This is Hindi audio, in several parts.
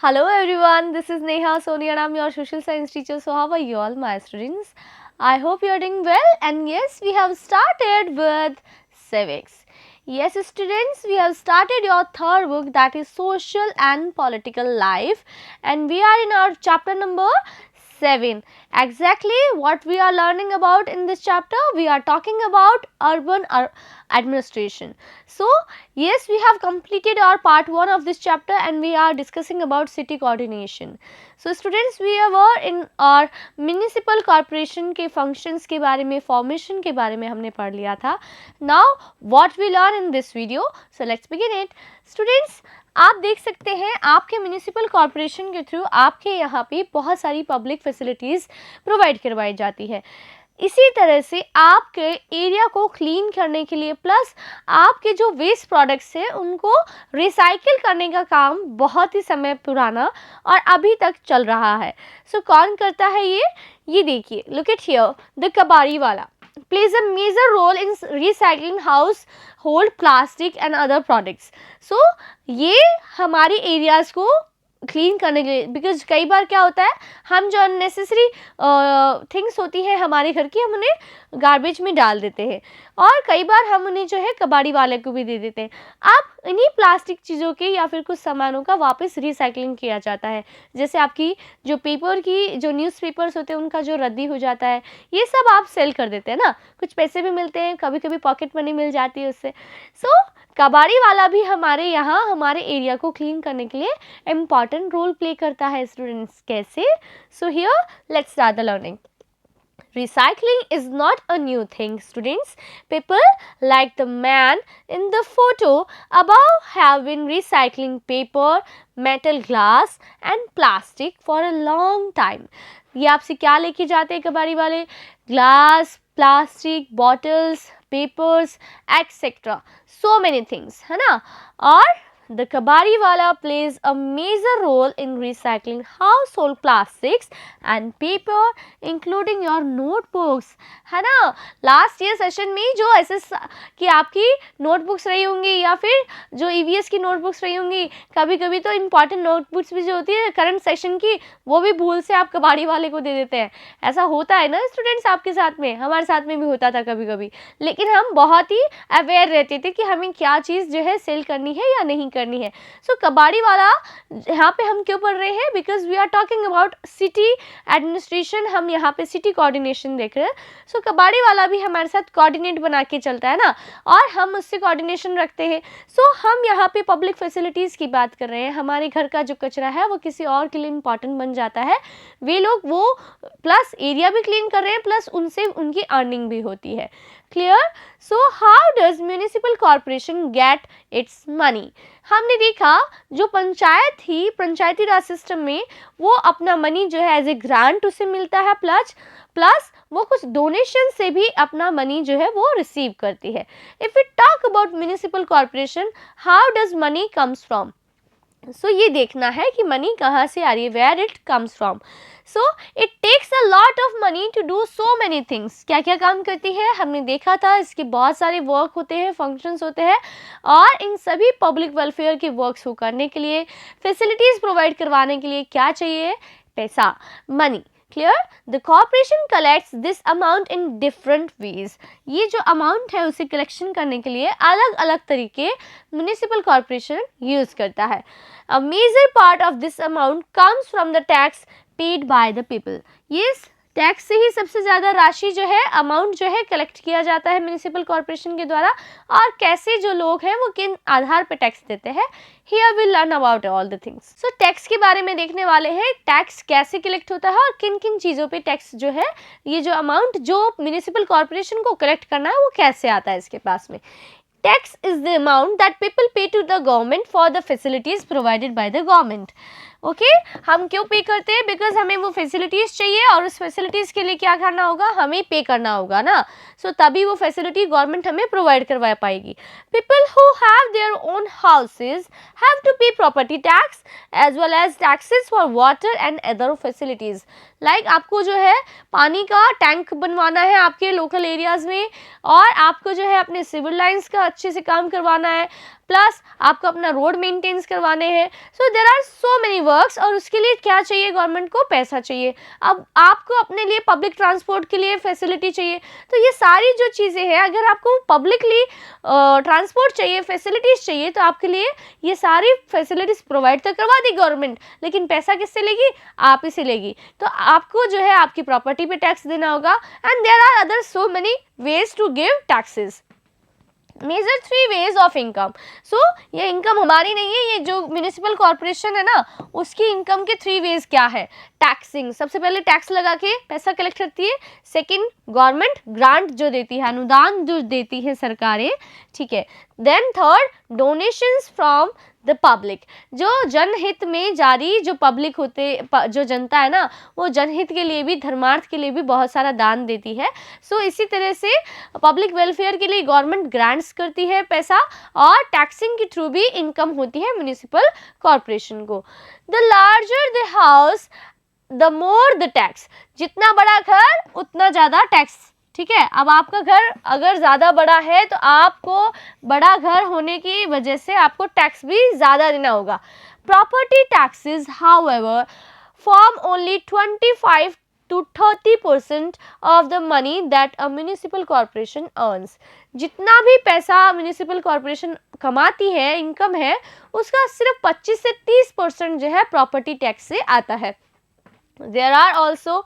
Hello everyone, this is Neha Soni and I'm your social science teacher. So how are you all my students? I hope you are doing well, and yes, we have started with civics. Yes students, we have started your third book, that is social and political life, and we are in our chapter number 7. Exactly what we are learning about in this chapter, we are talking about urban administration. So yes, we have completed our part 1 of this chapter and we are discussing about city coordination. So students, we were in our municipal corporation के फंक्शंस के बारे में, फॉर्मेशन के बारे में हमने पढ़ लिया था. Now what we learn in this video, so let's begin it. Students, आप देख सकते हैं आपके म्यूनिसिपल कॉर्पोरेशन के थ्रू आपके यहाँ पे बहुत सारी पब्लिक फैसिलिटीज़ प्रोवाइड करवाई जाती है. इसी तरह से आपके एरिया को क्लीन करने के लिए प्लस आपके जो वेस्ट प्रोडक्ट्स हैं उनको रिसाइकिल करने का काम बहुत ही समय पुराना और अभी तक चल रहा है. सो कौन करता है ये देखिए, लुक एट हियर, द कबाड़ी वाला plays a major role in recycling household plastic and other products. So ये हमारी एरियाज़ को क्लीन करने के लिए, बिकॉज कई बार क्या होता है, हम जो अननेसेसरी थिंग्स होती है हमारे घर की, हम उन्हें गार्बेज में डाल देते हैं और कई बार हम उन्हें जो है कबाड़ी वाले को भी दे देते हैं. अब इन्हीं प्लास्टिक चीज़ों के या फिर कुछ सामानों का वापस रिसाइकलिंग किया जाता है. जैसे आपकी जो पेपर की जो न्यूज़पेपर्स होते हैं उनका जो रद्दी हो जाता है, ये सब आप सेल कर देते हैं ना, कुछ पैसे भी मिलते हैं, कभी कभी पॉकेट मनी मिल जाती है उससे. सो कबाड़ी वाला भी हमारे यहाँ हमारे एरिया को क्लीन करने के लिए इम्पॉर्टेंट रोल प्ले करता है. स्टूडेंट्स कैसे? So here let's start the learning. Recycling is not a new thing, students. People like the man in the photo above have been recycling paper, metal, glass and plastic for a long time. ये आपसे क्या लेके जाते हैं कबाड़ी वाले? Glass, plastic, bottles, papers, etcetera, so many things, है ना. और the kabadi wala plays a major role in recycling household plastics and paper including your notebooks, है ना. लास्ट ईयर सेशन में जो ऐसे कि आपकी नोटबुक्स रही होंगी या फिर जो ईवीएस की नोटबुक्स रही होंगी, कभी कभी तो इम्पॉर्टेंट नोटबुक्स भी जो होती है करंट सेशन की, वो भी भूल से आप कबाड़ी वाले को दे देते हैं. ऐसा होता है ना स्टूडेंट्स, आपके साथ में, हमारे साथ में भी होता था कभी कभी, लेकिन हम बहुत ही अवेयर रहते थे कि हमें क्या चीज़ जो है सेल करनी है या नहीं करनी है. सो कबाड़ी वाला यहाँ पे हम क्यों पढ़ रहे हैं? Because we are talking about city administration, हम यहाँ पे सिटी कोऑर्डिनेशन देख रहे हैं. सो कबाड़ी वाला भी हमारे साथ कोऑर्डिनेट बना के चलता है ना, और हम उससे कोऑर्डिनेशन रखते हैं. सो हम यहाँ पे पब्लिक फैसिलिटीज़ की बात कर रहे हैं. हमारे घर का जो कचरा है वो किसी और के लिए इम्पॉर्टेंट बन जाता है, वे लोग वो प्लस एरिया भी क्लीन कर रहे हैं, प्लस उनसे उनकी अर्निंग भी होती है. Clear? So how does municipal corporation get its money? हमने देखा जो पंचायत थी, पंचायती राज सिस्टम में वो अपना मनी जो है एज ए ग्रांट उसे मिलता है, प्लस वो कुछ डोनेशन से भी अपना मनी जो है वो रिसीव करती है. If we talk about municipal corporation, how does money comes from? So ये देखना है कि मनी कहाँ से आ रही है, where it comes from. So it takes a lot of money to do so many things. क्या क्या काम करती है हमने देखा था, इसके बहुत सारे वर्क होते हैं, फंक्शंस होते हैं, और इन सभी पब्लिक वेलफेयर के वर्क्स को करने के लिए, फैसिलिटीज़ प्रोवाइड करवाने के लिए क्या चाहिए? पैसा, money. Clear? The corporation collects this amount in different ways. ये जो अमाउंट है उसे कलेक्शन करने के लिए अलग अलग तरीके म्यूनिसिपल कॉर्पोरेशन यूज़ करता है. A major part of this amount comes from the tax paid by the people. ये टैक्स से ही सबसे ज़्यादा राशि जो है, अमाउंट जो है कलेक्ट किया जाता है म्यूनिसिपल कॉर्पोरेशन के द्वारा. और कैसे जो लोग हैं वो किन आधार पर टैक्स देते हैं, here will learn about all the things. So tax के बारे में देखने वाले हैं, टैक्स कैसे कलेक्ट होता है और किन किन चीज़ों पे टैक्स जो है, ये जो अमाउंट जो म्यूनिसिपल कॉर्पोरेशन को कलेक्ट करना है वो कैसे आता है इसके पास में. Tax is the amount that people pay to the government for the facilities provided by the government. Okay हम क्यों पे करते हैं? बिकॉज हमें वो फैसिलिटीज़ चाहिए और उस फैसिलिटीज़ के लिए क्या करना होगा, हमें पे करना होगा ना. सो तभी वो फैसिलिटी गवर्नमेंट हमें प्रोवाइड करवा पाएगी. People who have their own houses have to pay property tax as well as taxes for water and other facilities. Like आपको जो है पानी का टैंक बनवाना है आपके लोकल एरियाज़ में, और आपको जो है अपने सिविल लाइन्स का अच्छे से काम करवाना है, प्लस आपको अपना रोड मेंटेन्स करवाने हैं। So there are so many works, और उसके लिए क्या चाहिए गवर्नमेंट को? पैसा चाहिए। अब आपको अपने लिए पब्लिक ट्रांसपोर्ट के लिए फैसिलिटी चाहिए। तो ये सारी जो चीज़ें हैं, अगर आपको पब्लिकली ट्रांसपोर्ट चाहिए, फैसिलिटीज़ चाहिए, तो आपके लिए ये सारी फैसिलिटीज़ प्रोवाइड तो करवा दी गवर्नमेंट, लेकिन पैसा किससे लेगी? आप ही से लेगी। तो आपको जो है आपकी प्रॉपर्टी पे टैक्स देना होगा। And there are other so many ways to give taxes. Major 3 ways of income. So ये इनकम हमारी नहीं है, ये जो म्यूनिसिपल कॉर्पोरेशन है ना, उसकी इनकम के 3 वेज क्या है? टैक्सिंग, सबसे पहले टैक्स लगा के पैसा कलेक्ट करती है। सेकंड, गवर्नमेंट ग्रांट जो देती है, अनुदान जो देती है सरकारें, ठीक है। Then third, donations from the public, जो जनहित में जारी, जो पब्लिक होते, जो जनता है ना, वो जनहित के लिए भी, धर्मार्थ के लिए भी बहुत सारा दान देती है। सो इसी तरह से पब्लिक वेलफेयर के लिए गवर्नमेंट ग्रांट्स करती है पैसा, और टैक्सिंग के थ्रू भी इनकम होती है म्यूनिसिपल कॉर्पोरेशन को। The larger the house the more the tax, जितना बड़ा घर उतना ज़्यादा टैक्स, ठीक है। अब आपका घर अगर ज़्यादा बड़ा है तो आपको बड़ा घर होने की वजह से आपको टैक्स भी ज़्यादा देना होगा। Property taxes however form only 25 to 30% of the money that a municipal corporation earns। जितना भी पैसा म्यूनिसिपल कॉर्पोरेशन कमाती है, इनकम है, उसका सिर्फ 25 से 30% जो है प्रॉपर्टी टैक्स से आता है। There are also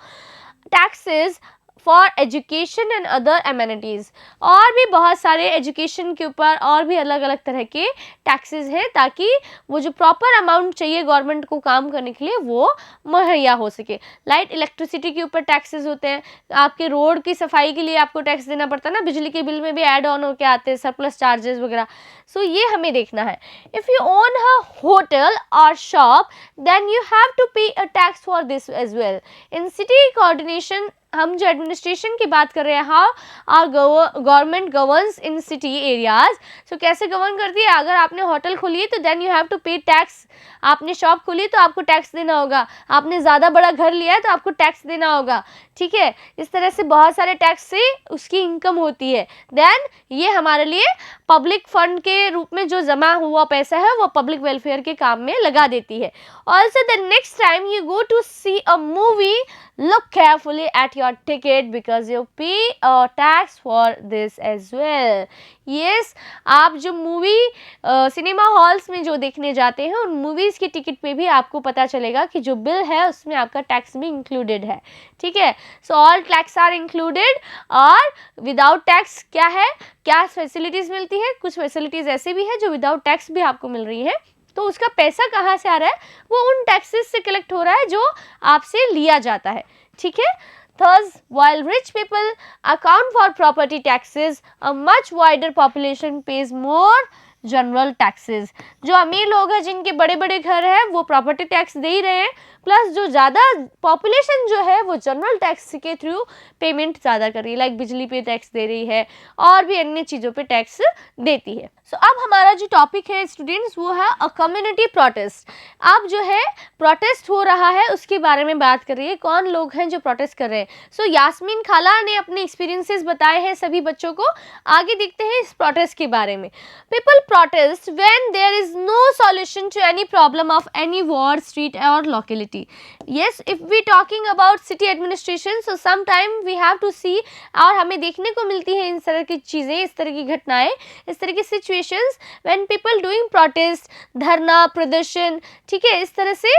taxes for education and other amenities, और भी बहुत सारे एजुकेशन के ऊपर और भी अलग अलग तरह के टैक्सेस हैं, ताकि वो जो प्रॉपर अमाउंट चाहिए गवर्नमेंट को काम करने के लिए वो मुहैया हो सके। लाइट इलेक्ट्रिसिटी के ऊपर टैक्सेस होते हैं, आपके रोड की सफाई के लिए आपको टैक्स देना पड़ता है ना, बिजली के बिल में भी ऐड ऑन होके आते हैं सरप्लस चार्जेस वगैरह। सो ये हमें देखना है। If you own a hotel और shop then you have to pay a tax for this as well. In city coordination, हम जो एडमिनिस्ट्रेशन की बात कर रहे हैं, how are government governs in city areas. So कैसे गवर्न करती है? अगर आपने होटल खोली है तो देन यू हैव टू पे टैक्स। आपने शॉप खोली तो आपको टैक्स देना होगा। आपने ज़्यादा बड़ा घर लिया है तो आपको टैक्स देना होगा, ठीक है। इस तरह से बहुत सारे टैक्स से उसकी इनकम होती है। देन ये हमारे लिए पब्लिक फंड के रूप में जो जमा हुआ पैसा है वो पब्लिक वेलफेयर के काम में लगा देती है। Also the next time you go to see a movie, look carefully at your ticket because you pay a tax for this as well। yes, आप जो मूवी सिनेमा हॉल्स में जो देखने जाते हैं, उन मूवीज़ की टिकट पे भी आपको पता चलेगा कि जो बिल है उसमें आपका टैक्स भी इंक्लूडेड है, ठीक है। So all tax are included, और विदाउट टैक्स क्या है, क्या फैसिलिटीज़ मिलती है? कुछ फैसिलिटीज़ ऐसे भी है जो विदाउट टैक्स भी आपको मिल रही है। तो उसका पैसा कहाँ से आ रहा है? वो उन टैक्सेस से कलेक्ट हो रहा है जो आपसे लिया जाता है, ठीक है। Thus, while rich people account for property taxes, a much wider population pays more general taxes. जो अमीर लोग हैं, जिनके बड़े बड़े घर हैं, वो प्रॉपर्टी टैक्स दे ही रहे हैं, प्लस जो ज़्यादा पॉपुलेशन जो है वो जनरल टैक्स के थ्रू पेमेंट ज़्यादा कर रही है, लाइक बिजली पे टैक्स दे रही है और भी अन्य चीज़ों पे टैक्स देती है। सो अब हमारा जो टॉपिक है स्टूडेंट्स, वो है अ कम्युनिटी प्रोटेस्ट। अब जो है प्रोटेस्ट हो रहा है उसके बारे में बात कर रही है, कौन लोग हैं जो प्रोटेस्ट कर रहे हैं। सो यास्मीन खाला ने अपने एक्सपीरियंसेस बताए हैं सभी बच्चों को। आगे देखते हैं इस प्रोटेस्ट के बारे में। People protest when there is no solution to any problem of any ward, street or locality। yes, if we talking about city administration, so sometime we have to see, और हमें देखने को मिलती है इन तरह की चीज़ें, इस तरह की घटनाएं, इस तरह की situations when people doing protest, धरना प्रदर्शन, ठीक है, इस तरह से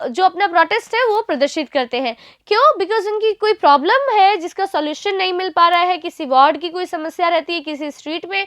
जो अपना प्रोटेस्ट है वो प्रदर्शित करते हैं। क्यों? बिकॉज उनकी कोई प्रॉब्लम है जिसका सॉल्यूशन नहीं मिल पा रहा है, किसी वार्ड की कोई समस्या रहती है, किसी स्ट्रीट में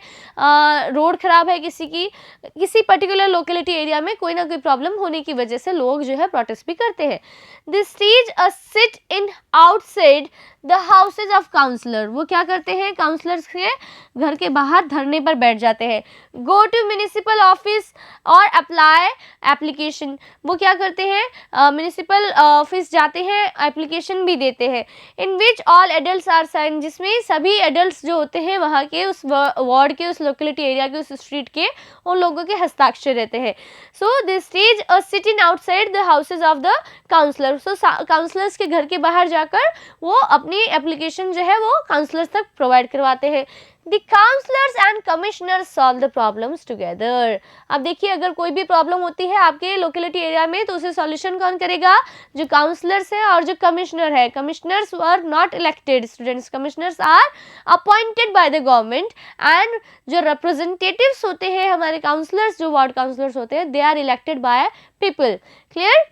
रोड खराब है, किसी पर्टिकुलर लोकेलिटी एरिया में कोई ना कोई प्रॉब्लम होने की वजह से लोग जो है प्रोटेस्ट भी करते हैं। This stage a sit in outside the houses of councillor. वो क्या करते हैं? काउंसलर्स के घर के बाहर धरने पर बैठ जाते हैं। गो टू म्यूनिसिपल ऑफिस और अप्लाई एप्लीकेशन। वो क्या करते हैं? म्यूनिसिपल ऑफिस जाते हैं, एप्लीकेशन भी देते हैं। In which all adults are sign, जिसमें सभी एडल्ट्स जो होते हैं वहाँ के, उस वार्ड के, उस लोकेलिटी एरिया के, उस स्ट्रीट के, उन लोगों के हस्ताक्षर रहते हैं। So this stage a sit in outside the houses of the councillor. So councillors के घर के बाहर जाकर वो अपनी एप्लीकेशन जो है वो काउंसलर्स तक प्रोवाइड करवाते हैं। The councillors and commissioners solve the problems together. अब देखिए, अगर कोई भी प्रॉब्लम होती है आपके लोकेलिटी एरिया में तो उसे सॉल्यूशन कौन करेगा? जो काउंसलर्स है और जो कमिश्नर है। Commissioners are not elected students, commissioners are appointed by the government, and जो रिप्रेजेंटेटिव्स होते हैं हमारे काउंसलर्स, जो वार्ड काउंसलर्स होते हैं, they are elected by people. Clear?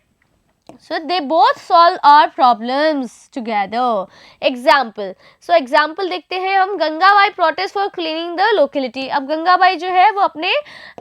So they both solve our problems together. Example. So example देखते हैं हम। Gangabai protest for cleaning the locality. अब गंगाबाई जो है वो अपने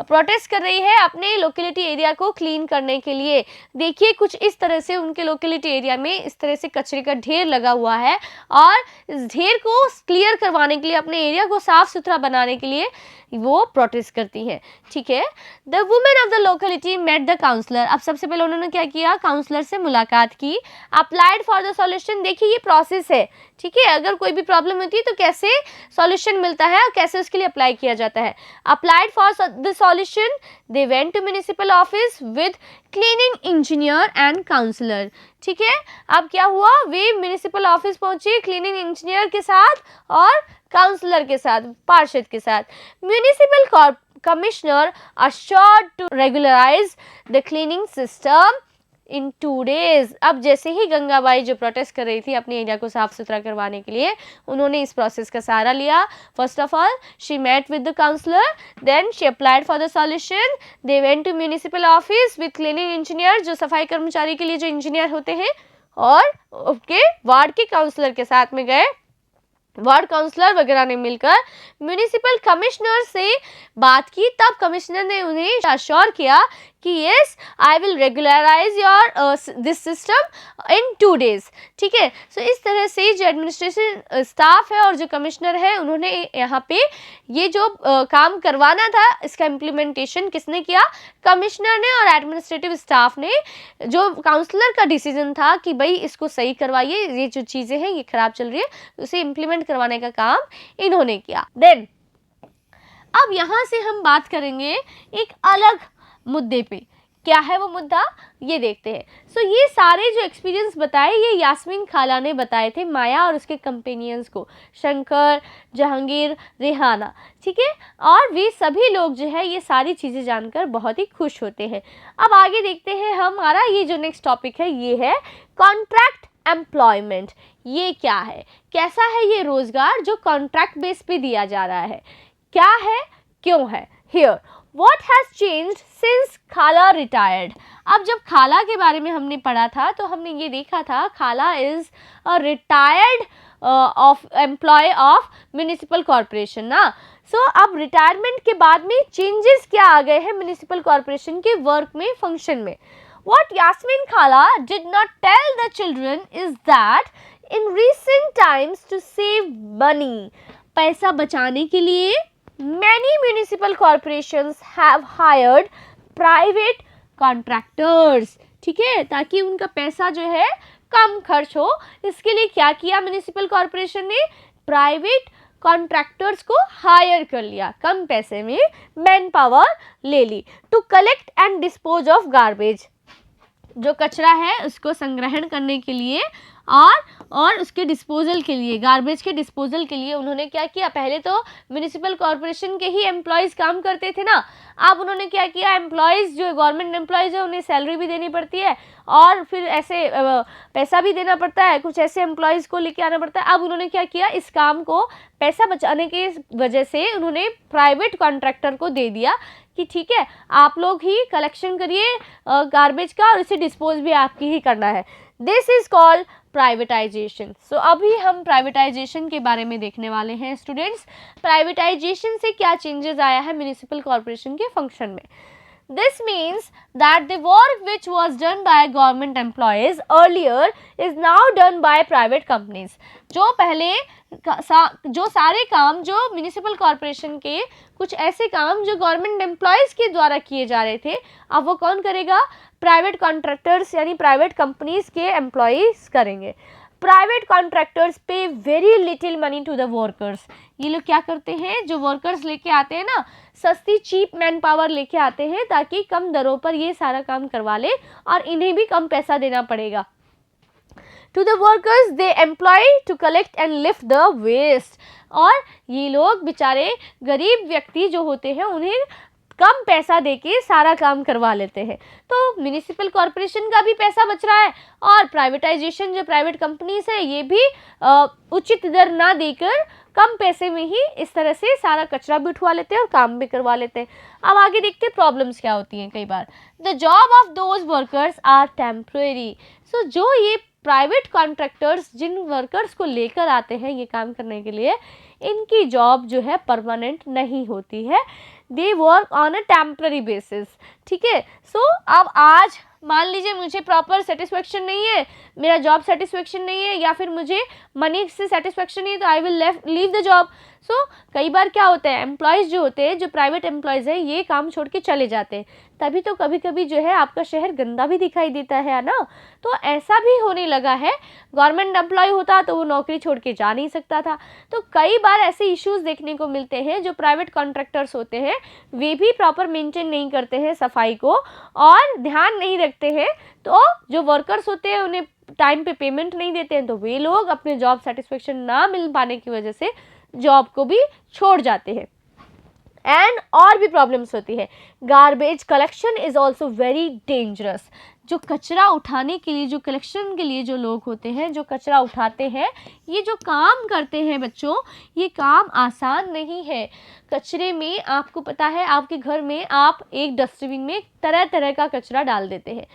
प्रोटेस्ट कर रही है अपने लोकेलिटी एरिया को क्लीन करने के लिए। देखिए कुछ इस तरह से उनके लोकेलिटी एरिया में इस तरह से कचरे का ढेर लगा हुआ है, और इस ढेर को क्लियर करवाने के लिए, अपने एरिया को साफ सुथरा बनाने के लिए वो प्रोटेस्ट करती हैं। ठीक है। The women of the locality met the councillor. अब सबसे पहले उन्होंने क्या किया? काउंसलर से मुलाकात की। Applied for the solution. देखिए ये प्रोसेस है। ठीक है, अगर कोई भी प्रॉब्लम होती है तो कैसे सॉल्यूशन मिलता है और कैसे उसके लिए अप्लाई किया जाता है। Applied for the solution, they went to municipal office with cleaning engineer and councillor. ठीक है, अब क्या हुआ? वे म्युनिसिपल ऑफिस पहुंचे क्लीनिंग इंजीनियर के साथ और काउंसलर के साथ, पार्षद के साथ। Municipal commissioner assured to regularize the cleaning system in 2 days। अब जैसे ही गंगाबाई जो प्रोटेस्ट कर रही थी अपने एरिया को साफ सुथरा करवाने के लिए, उन्होंने इस प्रोसेस का सहारा लिया। First of all she met with the councillor, then she applied for the solution, they went to municipal office with cleaning engineer, जो सफाई कर्मचारी के लिए जो इंजीनियर होते हैं, और उसके वार्ड के काउंसलर के साथ में गए। वार्ड काउंसलर वगैरह ने मिलकर म्युनिसिपल कमिश्नर से बात की। तब कमिश्नर ने उन्हें अश्योर किया कि yes I will regularise your this system in 2 days। ठीक है, सो इस तरह से जो एडमिनिस्ट्रेशन स्टाफ है और जो कमिश्नर है, उन्होंने यहाँ पे ये जो काम करवाना था, इसका इम्प्लीमेंटेशन किसने किया? कमिश्नर ने और एडमिनिस्ट्रेटिव स्टाफ ने। जो काउंसलर का डिसीजन था कि भाई इसको सही करवाइए, ये जो चीज़ें हैं ये खराब चल रही है, उसे इम्प्लीमेंट करवाने का काम इन्होंने किया। देन अब यहाँ से हम बात करेंगे एक अलग मुद्दे पे। क्या है वो मुद्दा? ये देखते हैं। सो ये सारे जो एक्सपीरियंस बताए, ये यास्मीन खाला ने बताए थे माया और उसके कंपेनियंस को, शंकर, जहांगीर, रेहाना। ठीक है, और वे सभी लोग जो है ये सारी चीज़ें जानकर बहुत ही खुश होते हैं। अब आगे देखते हैं हमारा ये जो नेक्स्ट टॉपिक है, ये है कॉन्ट्रैक्ट एम्प्लॉयमेंट। ये क्या है? कैसा है ये रोजगार जो कॉन्ट्रैक्ट बेस पे दिया जा रहा है? क्या है, क्यों है? Here what has changed since खाला रिटायर्ड। अब जब खाला के बारे में हमने पढ़ा था तो हमने ये देखा था खाला is a retired of employ of municipal corporation ना। सो अब रिटायरमेंट के बाद में चेंजेस क्या आ गए हैं म्युनिसिपल कॉरपोरेशन के वर्क में, फंक्शन में। What Yasmin Khala did not tell the children is that in recent times to save money, पैसा बचाने के लिए many municipal corporations have hired private contractors। ठीक है, ताकि उनका पैसा जो है कम खर्च हो, इसके लिए क्या किया म्युनिसिपल कॉरपोरेशन ने? प्राइवेट कॉन्ट्रैक्टर्स को हायर कर लिया, कम पैसे में मैन पावर ले ली। To collect and dispose of garbage, जो कचरा है उसको संग्रहण करने के लिए और उसके डिस्पोजल के लिए, गार्बेज के डिस्पोजल के लिए उन्होंने क्या किया? पहले तो म्युनिसिपल कॉरपोरेशन के ही एम्प्लॉयज़ काम करते थे ना, अब उन्होंने क्या किया? एम्प्लॉयज़ जो गवर्नमेंट एम्प्लॉयज़ है उन्हें सैलरी भी देनी पड़ती है और फिर ऐसे पैसा भी देना पड़ता है, कुछ ऐसे एम्प्लॉयज़ को लेके आना पड़ता है। अब उन्होंने क्या किया? इस काम को पैसा बचाने की वजह से उन्होंने प्राइवेट कॉन्ट्रैक्टर को दे दिया कि ठीक है आप लोग ही कलेक्शन करिए गार्बेज का और इसे डिस्पोज भी आपकी ही करना है। This is called privatisation. So अभी हम प्राइवेटाइजेशन के बारे में देखने वाले हैं स्टूडेंट्स। प्राइवेटाइजेशन से क्या चेंजेस आया है म्युनिसिपल कॉरपोरेशन के फंक्शन में। This means that the work which was done by government employees earlier is now done by private companies। जो पहले जो सारे काम जो म्युनिसिपल कॉरपोरेशन के कुछ ऐसे काम जो गवर्नमेंट एम्प्लॉयज़ के द्वारा किए जा रहे थे, अब वो कौन करेगा? प्राइवेट कॉन्ट्रैक्टर्स यानी प्राइवेट कंपनीज के एम्प्लॉयज़ करेंगे। Private contractors pay very little money to the workers. ये लोग क्या करते हैं? जो वर्कर्स लेके आते हैं ना, सस्ती चीप मैन पावर लेके आते हैं ताकि कम दरों पर ये सारा काम करवा ले और इन्हें भी कम पैसा देना पड़ेगा। to the workers they employ to collect and lift the waste। और ये लोग बेचारे गरीब व्यक्ति जो होते हैं उन्हें कम पैसा देके सारा काम करवा लेते हैं। तो म्यूनिसिपल कॉरपोरेशन का भी पैसा बच रहा है और प्राइवेटाइजेशन जो प्राइवेट कंपनीज है ये भी उचित दर ना देकर कम पैसे में ही इस तरह से सारा कचरा भी उठवा लेते हैं और काम भी करवा लेते हैं। अब आगे देखते हैं प्रॉब्लम्स क्या होती हैं। कई बार the job of those workers are temporary. So जो ये प्राइवेट कॉन्ट्रैक्टर्स जिन वर्कर्स को लेकर आते हैं ये काम करने के लिए, इनकी जॉब जो है परमानेंट नहीं होती है, they work on a temporary basis. ठीक है, सो अब आज मान लीजिए मुझे प्रॉपर सेटिस्फेक्शन नहीं है, मेरा जॉब सेटिस्फेक्शन नहीं है, या फिर मुझे मनी से सेटिस्फेक्शन नहीं है, तो I will leave the job. So कई बार क्या होता है, एम्प्लॉयज़ जो होते हैं, जो प्राइवेट एम्प्लॉयज़ है, ये काम छोड़ के चले जाते हैं। तभी तो कभी कभी जो है आपका शहर गंदा भी दिखाई देता है ना। तो ऐसा भी होने लगा है। गवर्नमेंट एम्प्लॉय होता तो वो नौकरी छोड़ के जा नहीं सकता था। तो कई बार ऐसे इश्यूज़ देखने को मिलते हैं। जो प्राइवेट कॉन्ट्रैक्टर्स होते हैं वे भी प्रॉपर मेंटेन नहीं करते हैं सफाई को और ध्यान नहीं रखते हैं। तो जो वर्कर्स होते हैं उन्हें टाइम पे पेमेंट नहीं देते हैं, तो वे लोग अपने जॉब सेटिस्फेक्शन ना मिल पाने की वजह से जॉब को भी छोड़ जाते हैं। एंड और भी प्रॉब्लम्स होती है। Garbage collection is also very dangerous. जो कचरा उठाने के लिए, जो कलेक्शन के लिए जो लोग होते हैं, जो कचरा उठाते हैं, ये जो काम करते हैं बच्चों, ये काम आसान नहीं है। कचरे में आपको पता है आपके घर में आप एक डस्टबिन में तरह तरह का कचरा डाल देते हैं।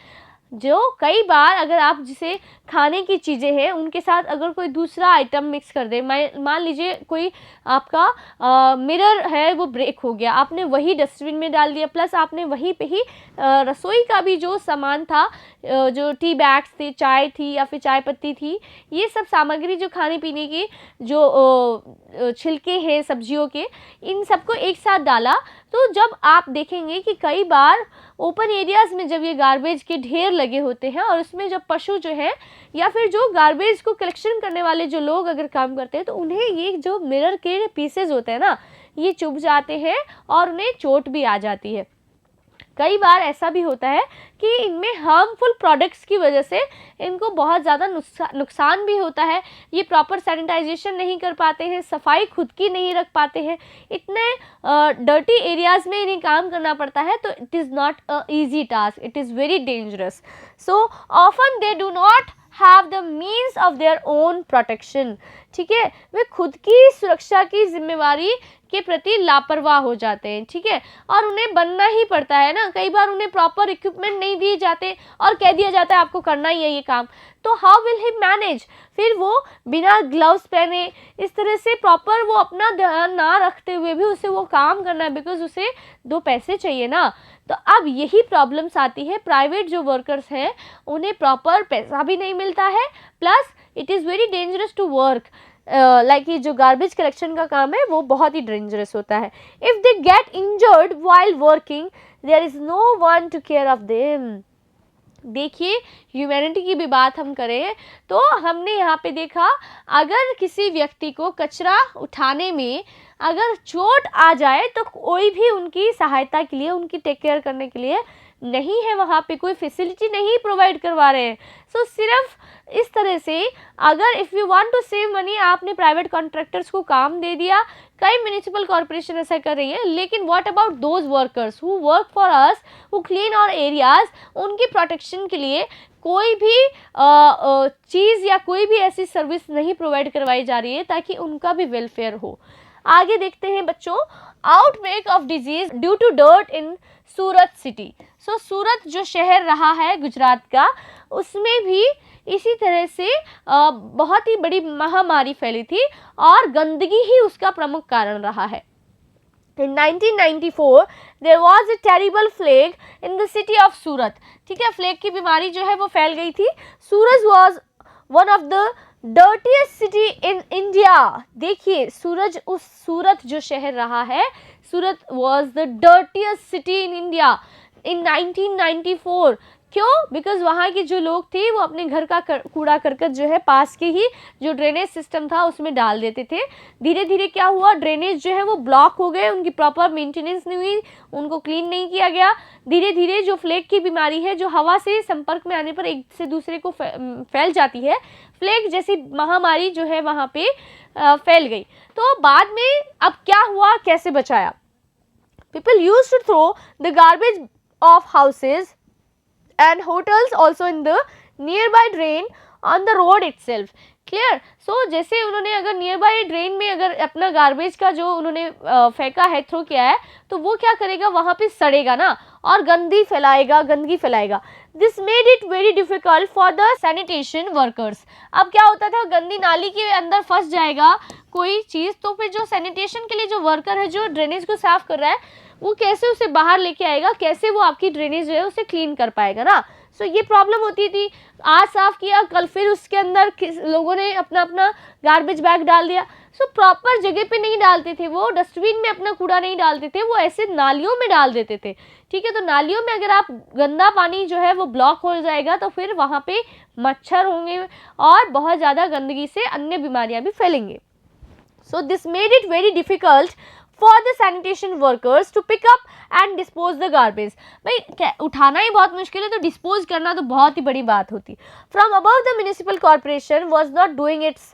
जो कई बार अगर आप जिसे खाने की चीज़ें हैं उनके साथ अगर कोई दूसरा आइटम मिक्स कर दे, मान लीजिए कोई आपका मिरर है वो ब्रेक हो गया, आपने वही डस्टबिन में डाल दिया, प्लस आपने वहीं पे ही रसोई का भी जो सामान था, जो टी बैग्स थे, चाय थी या फिर चाय पत्ती थी, ये सब सामग्री जो खाने पीने की जो छिलके हैं सब्जियों के, इन सबको एक साथ डाला। तो जब आप देखेंगे कि कई बार ओपन एरियाज़ में जब ये गार्बेज के ढेर लगे होते हैं और उसमें जब पशु जो है या फिर जो गार्बेज को कलेक्शन करने वाले जो लोग अगर काम करते हैं, तो उन्हें ये जो मिरर के पीसेज होते हैं ना, ये चुभ जाते हैं और उन्हें चोट भी आ जाती है। कई बार ऐसा भी होता है कि इनमें हार्मफुल प्रोडक्ट्स की वजह से इनको बहुत ज़्यादा नुकसान भी होता है। ये प्रॉपर सैनिटाइजेशन नहीं कर पाते हैं, सफाई खुद की नहीं रख पाते हैं, इतने डर्टी एरियाज़ में इन्हें काम करना पड़ता है। तो it is not a easy task, it is very dangerous. So often they do not have the means of their own protection. ठीक है, वे खुद की सुरक्षा की जिम्मेवारी के प्रति लापरवाह हो जाते हैं। ठीक है, और उन्हें बनना ही पड़ता है ना। कई बार उन्हें प्रॉपर इक्विपमेंट नहीं दिए जाते और कह दिया जाता है आपको करना ही है ये काम, तो हाउ विल ही मैनेज। फिर वो बिना ग्लव्स पहने इस तरह से प्रॉपर वो अपना ध्यान ना रखते हुए भी उसे वो काम करना है, बिकॉज उसे दो पैसे चाहिए ना। तो अब यही प्रॉब्लम्स आती है। प्राइवेट जो वर्कर्स हैं उन्हें प्रॉपर पैसा भी नहीं मिलता है, plus it is very dangerous to work. Like ये जो गार्बेज कलेक्शन का काम है वो बहुत ही डेंजरस होता है। If they get injured while working there is no one to care of them. देखिए, ह्यूमैनिटी की भी बात हम करें तो हमने यहाँ पे देखा, अगर किसी व्यक्ति को कचरा उठाने में अगर चोट आ जाए तो कोई भी उनकी सहायता के लिए, उनकी टेक केयर करने के लिए नहीं है, वहाँ पे कोई फैसिलिटी नहीं प्रोवाइड करवा रहे हैं। सो सिर्फ इस तरह से अगर if you want to save money, आपने प्राइवेट कॉन्ट्रैक्टर्स को काम दे दिया, कई म्यूनिसिपल कॉरपोरेशन ऐसा कर रही है, लेकिन what about those workers who work for us, who clean our areas, उनकी प्रोटेक्शन के लिए कोई भी चीज़ या कोई भी ऐसी सर्विस नहीं प्रोवाइड करवाई जा रही है ताकि उनका भी वेलफेयर हो। आगे देखते हैं बच्चों, outbreak of disease due to dirt in Surat city. So Surat जो शहर रहा है गुजरात का, उसमें भी इसी तरह से बहुत ही बड़ी महामारी फैली थी और गंदगी ही उसका प्रमुख कारण रहा है। In 1994 there was a terrible plague in the city of सूरत। ठीक है, फ्लेग की बीमारी जो है वो फैल गई थी। सूरत was one of the dirtiest city in India। देखिए, सूरत जो शहर रहा है, सूरत was the dirtiest city in India in 1994। क्यों? बिकॉज वहाँ के जो लोग थे वो अपने घर का कूड़ा करकट जो है पास के ही जो ड्रेनेज सिस्टम था उसमें डाल देते थे। धीरे धीरे क्या हुआ, ड्रेनेज जो है वो ब्लॉक हो गए, उनकी प्रॉपर मेंटेनेंस नहीं हुई, उनको क्लीन नहीं किया गया। धीरे धीरे जो फ्लेग की बीमारी है जो हवा से संपर्क में आने पर एक से दूसरे को फैल जाती है, फ्लेग जैसी महामारी जो है वहाँ पे फैल गई। तो बाद में अब क्या हुआ, कैसे बचाया? People used to throw the garbage of houses and hotels also in the nearby drain on the road itself. Clear? So जैसे उन्होंने अगर नियर बाय ड्रेन में अगर अपना गार्बेज का जो उन्होंने फेंका है, थ्रो किया है, तो वो क्या करेगा, वहाँ पे सड़ेगा ना और गंदगी फैलाएगा। This made it very difficult for the sanitation workers. अब क्या होता था, गंदी नाली के अंदर फंस जाएगा कोई चीज़, तो फिर जो सैनिटेशन के लिए जो वर्कर है जो ड्रेनेज को साफ कर रहा है, वो कैसे उसे बाहर लेके आएगा, कैसे वो आपकी ड्रेनेज जो है उसे क्लीन कर पाएगा ना। सो ये प्रॉब्लम होती थी। आज साफ किया, कल फिर उसके अंदर लोगों ने अपना अपना गार्बेज बैग डाल दिया। सो प्रॉपर जगह पे नहीं डालते थे, वो डस्टबिन में अपना कूड़ा नहीं डालते थे, वो ऐसे नालियों में डाल देते थे। ठीक है, तो नालियों में अगर आप गंदा पानी जो है वो ब्लॉक हो जाएगा तो फिर वहाँ पे मच्छर होंगे और बहुत ज़्यादा गंदगी से अन्य बीमारियाँ भी फैलेंगे। So this made it very difficult for the sanitation workers to pick up and dispose the garbage. भाई उठाना ही बहुत मुश्किल है, तो डिस्पोज करना तो बहुत ही बड़ी बात होती। From above the municipal corporation was not doing its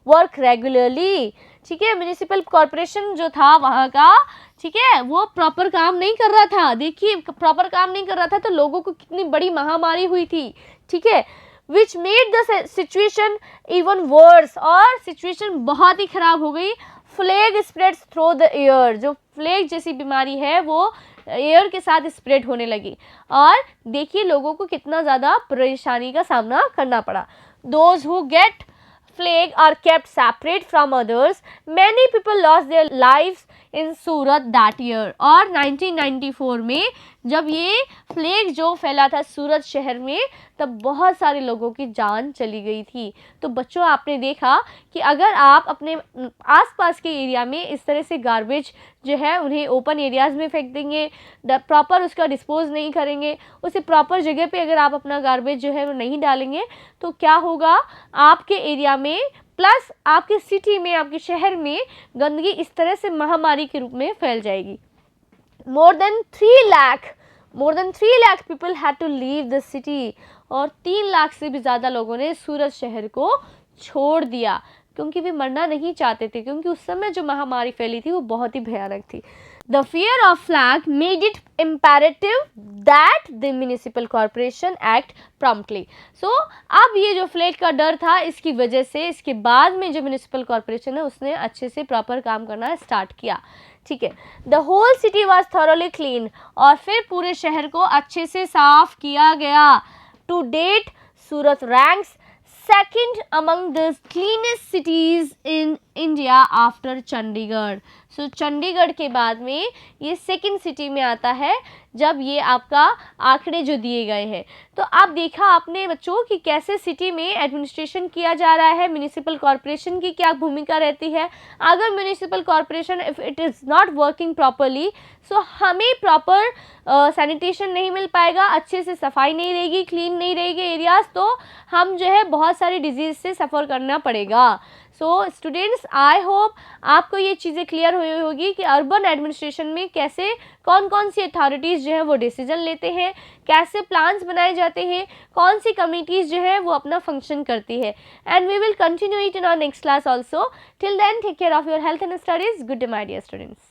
work regularly. ठीक है, म्यूनिसिपल कॉरपोरेशन जो था वहाँ का, ठीक है, वो प्रॉपर काम नहीं कर रहा था। देखिए, प्रॉपर काम नहीं कर रहा था तो लोगों को कितनी बड़ी महामारी हुई थी। ठीक है, which made the situation even worse, और सिचुएशन बहुत ही खराब हो गई। Flag spreads through the air, जो फ्लेग जैसी बीमारी है वो एयर के साथ स्प्रेड होने लगी और देखिए लोगों को कितना ज़्यादा परेशानी का सामना करना पड़ा। Those who get plague are kept separate from others, many people lost their lives in Surat that year. और 1994 में जब ये फ्लेग जो फैला था सूरत शहर में, तब बहुत सारे लोगों की जान चली गई थी। तो बच्चों, आपने देखा कि अगर आप अपने आसपास के एरिया में इस तरह से गार्बेज जो है उन्हें ओपन एरियाज़ में फेंक देंगे, प्रॉपर उसका डिस्पोज नहीं करेंगे, उसे प्रॉपर जगह पे अगर आप अपना गार्बेज जो है वो नहीं डालेंगे, तो क्या होगा, आपके एरिया में प्लस आपके सिटी में, आपके शहर में गंदगी इस तरह से महामारी के रूप में फैल जाएगी। more than 3 lakh people had to leave the city, और 3 लाख से भी ज़्यादा लोगों ने सूरत शहर को छोड़ दिया क्योंकि वे मरना नहीं चाहते थे, क्योंकि उस समय जो महामारी फैली थी वो बहुत ही भयानक थी। The fear of flag made it imperative that the municipal corporation act promptly. So अब ये जो फ्लैग का डर था, इसकी वजह से इसके बाद में जो म्यूनिसिपल कॉरपोरेशन है उसने अच्छे से प्रॉपर काम करना स्टार्ट किया। ठीक है, the whole city was thoroughly clean, और फिर पूरे शहर को अच्छे से साफ किया गया। To date Surat ranks second among the cleanest cities in India after Chandigarh. So Chandigarh के बाद में ये सेकंड सिटी में आता है जब ये आपका आंकड़े जो दिए गए हैं। तो आप देखा आपने बच्चों कि कैसे सिटी में एडमिनिस्ट्रेशन किया जा रहा है, म्यूनिसिपल कॉरपोरेशन की क्या भूमिका रहती है। अगर municipal corporation if it is not working properly, so हमें प्रॉपर सैनिटेशन नहीं मिल पाएगा, अच्छे से सफाई नहीं रहेगी, क्लीन नहीं रहेगी एरियाज़, तो हम जो है बहुत सारी डिजीज़ से सफ़र करना पड़ेगा। सो स्टूडेंट्स, आई होप आपको ये चीज़ें क्लियर हुई होगी कि अर्बन एडमिनिस्ट्रेशन में कैसे कौन कौन सी अथॉरिटीज़ जो है वो डिसीजन लेते हैं, कैसे प्लान्स बनाए जाते हैं, कौन सी कमिटीज़ जो है वो अपना फंक्शन करती है। And we will continue it in our next class also. Till then take care of your health and studies. Good day my dear students.